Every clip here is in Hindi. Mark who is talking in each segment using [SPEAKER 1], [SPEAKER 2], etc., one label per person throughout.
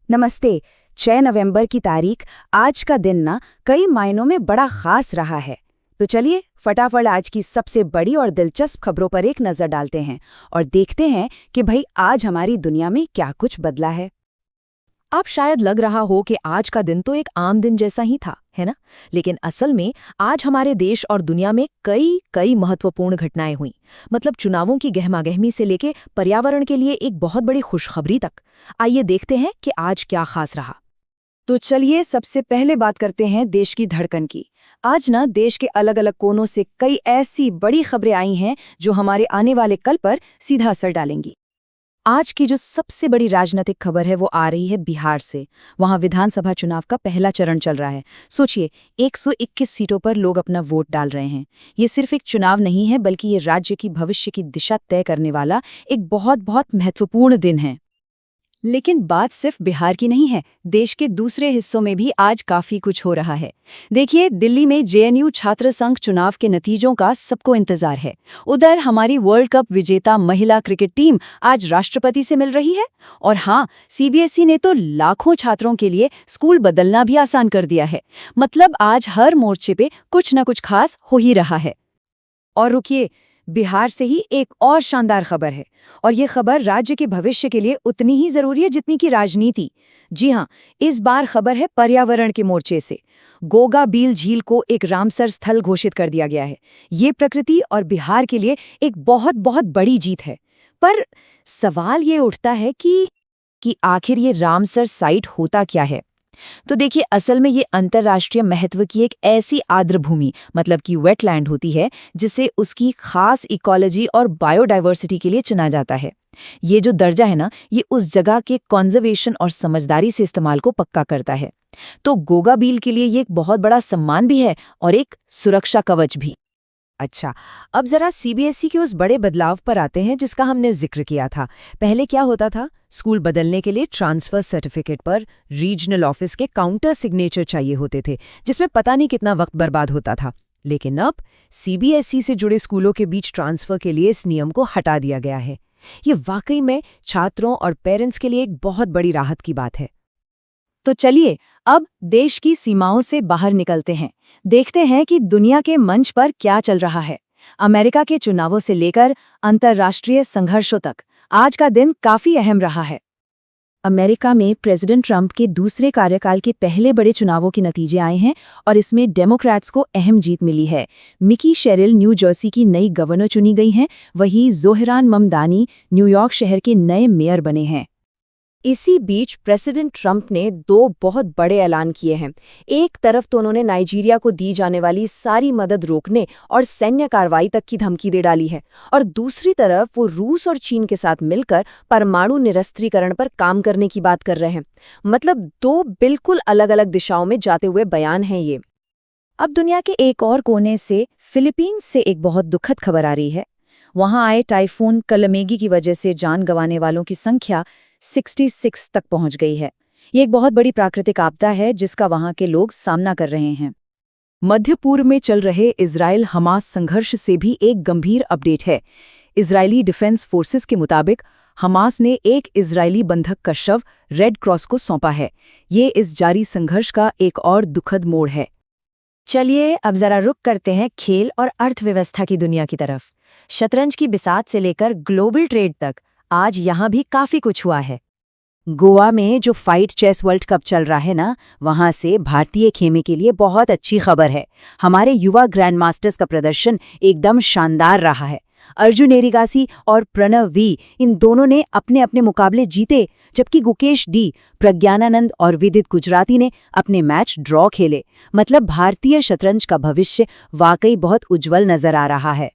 [SPEAKER 1] नमस्ते। 6 नवंबर की तारीख आज का दिन ना कई मायनों में बड़ा खास रहा है। तो चलिए फटाफट आज की सबसे बड़ी और दिलचस्प खबरों पर एक नज़र डालते हैं और देखते हैं कि भाई आज हमारी दुनिया में क्या कुछ बदला है।
[SPEAKER 2] अब शायद लग रहा हो कि आज का दिन तो एक आम दिन जैसा ही था, है ना? लेकिन असल में आज हमारे देश और दुनिया में कई कई महत्वपूर्ण घटनाएं हुई। मतलब चुनावों की गहमागहमी से लेके पर्यावरण के लिए एक बहुत बड़ी खुशखबरी तक। आइए देखते हैं कि आज क्या खास रहा।
[SPEAKER 1] तो चलिए सबसे पहले बात करते हैं देश की धड़कन की। आज ना देश के अलग अलग कोनों से कई ऐसी बड़ी खबरें आई हैं जो हमारे आने वाले कल पर सीधा असर डालेंगी। आज की जो सबसे बड़ी राजनीतिक खबर है वो आ रही है बिहार से। वहां विधानसभा चुनाव का पहला चरण चल रहा है। सोचिए 121 सीटों पर लोग अपना वोट डाल रहे हैं। ये सिर्फ एक चुनाव नहीं है बल्कि ये राज्य की भविष्य की दिशा तय करने वाला एक बहुत बहुत महत्वपूर्ण दिन है। लेकिन बात सिर्फ बिहार की नहीं है, देश के दूसरे हिस्सों में भी आज काफी कुछ हो रहा है। देखिए दिल्ली में जेएनयू छात्र संघ चुनाव के नतीजों का सबको इंतजार है। उधर हमारी वर्ल्ड कप विजेता महिला क्रिकेट टीम आज राष्ट्रपति से मिल रही है। और हाँ, सीबीएसई ने तो लाखों छात्रों के लिए स्कूल बदलना भी आसान कर दिया है। मतलब आज हर मोर्चे पे कुछ न कुछ खास हो ही रहा है। और रुकिए, बिहार से ही एक और शानदार खबर है। और ये खबर राज्य के भविष्य के लिए उतनी ही जरूरी है जितनी की राजनीति। जी हाँ, इस बार खबर है पर्यावरण के मोर्चे से। गोगा बील झील को एक रामसर स्थल घोषित कर दिया गया है। ये प्रकृति और बिहार के लिए एक बहुत बहुत बड़ी जीत है। पर सवाल ये उठता है कि आखिर ये रामसर साइट होता क्या है। तो देखिए असल में ये अंतर्राष्ट्रीय महत्व की एक ऐसी आर्द्रभूमि मतलब कि वेटलैंड होती है जिसे उसकी खास इकोलॉजी और बायोडायवर्सिटी के लिए चुना जाता है। ये जो दर्जा है ना, ये उस जगह के कंजर्वेशन और समझदारी से इस्तेमाल को पक्का करता है। तो गोगा बील के लिए ये एक बहुत बड़ा सम्मान भी है और एक सुरक्षा कवच भी। अच्छा, अब जरा सीबीएसई के उस बड़े बदलाव पर आते हैं जिसका हमने जिक्र किया था। पहले क्या होता था, स्कूल बदलने के लिए ट्रांसफर सर्टिफिकेट पर रीजनल ऑफिस के काउंटर सिग्नेचर चाहिए होते थे, जिसमें पता नहीं कितना वक्त बर्बाद होता था। लेकिन अब सीबीएसई से जुड़े स्कूलों के बीच ट्रांसफर के लिए इस नियम को हटा दिया गया है। ये वाकई में छात्रों और पेरेंट्स के लिए एक बहुत बड़ी राहत की बात है। तो चलिए अब देश की सीमाओं से बाहर निकलते हैं। देखते हैं कि दुनिया के मंच पर क्या चल रहा है। अमेरिका के चुनावों से लेकर अंतर्राष्ट्रीय संघर्षों तक आज का दिन काफी अहम रहा है। अमेरिका में प्रेसिडेंट ट्रंप के दूसरे कार्यकाल के पहले बड़े चुनावों के नतीजे आए हैं और इसमें डेमोक्रेट्स को अहम जीत मिली है। मिकी शेरिल न्यू जर्सी की नई गवर्नर चुनी गई हैं, वहीं जोहरान ममदानी न्यूयॉर्क शहर के नए मेयर बने हैं। इसी बीच प्रेसिडेंट ट्रंप ने दो बहुत बड़े ऐलान किए हैं। एक तरफ तो उन्होंने नाइजीरिया को दी जाने वाली सारी मदद रोकने और सैन्य कार्रवाई तक की धमकी दे डाली है, और दूसरी तरफ वो रूस और चीन के साथ मिलकर परमाणु निरस्त्रीकरण पर काम करने की बात कर रहे हैं। मतलब दो बिल्कुल अलग अलग दिशाओं में जाते हुए बयान हैं ये। अब दुनिया के एक और कोने से फिलीपींस से एक बहुत दुखद खबर आ रही है। वहां आए टाइफून कलमेगी की वजह से जान गंवाने वालों की संख्या 66 तक पहुंच गई है। ये एक बहुत बड़ी प्राकृतिक आपदा है जिसका वहां के लोग सामना कर रहे हैं। मध्य पूर्व में चल रहे इजराइल हमास संघर्ष से भी एक गंभीर अपडेट है। इजरायली डिफेंस फोर्सेस के मुताबिक हमास ने एक इजरायली बंधक का शव रेड क्रॉस को सौंपा है। ये इस जारी संघर्ष का एक और दुखद मोड़ है। चलिए अब जरा रुक करते हैं खेल और अर्थव्यवस्था की दुनिया की तरफ। शतरंज की बिसात से लेकर ग्लोबल ट्रेड तक आज यहाँ भी काफी कुछ हुआ है। गोवा में जो फाइट चेस वर्ल्ड कप चल रहा है ना, वहां से भारतीय खेमे के लिए बहुत अच्छी खबर है। हमारे युवा ग्रैंड मास्टर्स का प्रदर्शन एकदम शानदार रहा है। अर्जुन एरिगासी और प्रणव वी, इन दोनों ने अपने अपने मुकाबले जीते, जबकि गुकेश डी, प्रज्ञानानंद और विदित गुजराती ने अपने मैच ड्रॉ खेले। मतलब भारतीय शतरंज का भविष्य वाकई बहुत उज्जवल नजर आ रहा है।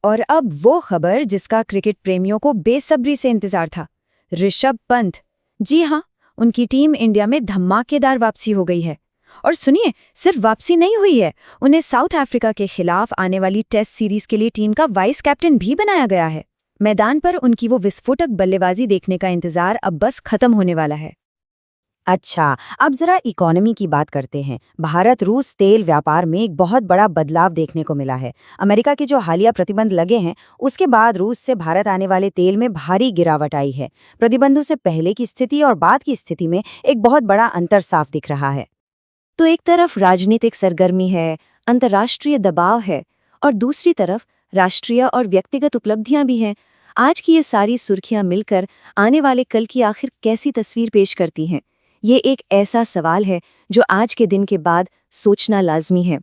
[SPEAKER 1] और अब वो खबर जिसका क्रिकेट प्रेमियों को बेसब्री से इंतजार था, ऋषभ पंत। जी हाँ, उनकी टीम इंडिया में धमाकेदार वापसी हो गई है। और सुनिए, सिर्फ वापसी नहीं हुई है, उन्हें साउथ अफ्रीका के खिलाफ आने वाली टेस्ट सीरीज के लिए टीम का वाइस कैप्टन भी बनाया गया है। मैदान पर उनकी वो विस्फोटक बल्लेबाजी देखने का इंतजार अब बस खत्म होने वाला है। अच्छा, अब जरा इकोनॉमी की बात करते हैं। भारत रूस तेल व्यापार में एक बहुत बड़ा बदलाव देखने को मिला है। अमेरिका के जो हालिया प्रतिबंध लगे हैं, उसके बाद रूस से भारत आने वाले तेल में भारी गिरावट आई है। प्रतिबंधों से पहले की स्थिति और बाद की स्थिति में एक बहुत बड़ा अंतर साफ दिख रहा है। तो एक तरफ राजनीतिक सरगर्मी है, अंतर्राष्ट्रीय दबाव है, और दूसरी तरफ राष्ट्रीय और व्यक्तिगत उपलब्धियां भी हैं। आज की ये सारी सुर्खियां मिलकर आने वाले कल की आखिर कैसी तस्वीर पेश करती हैं? ये एक ऐसा सवाल है जो आज के दिन के बाद सोचना लाजमी है।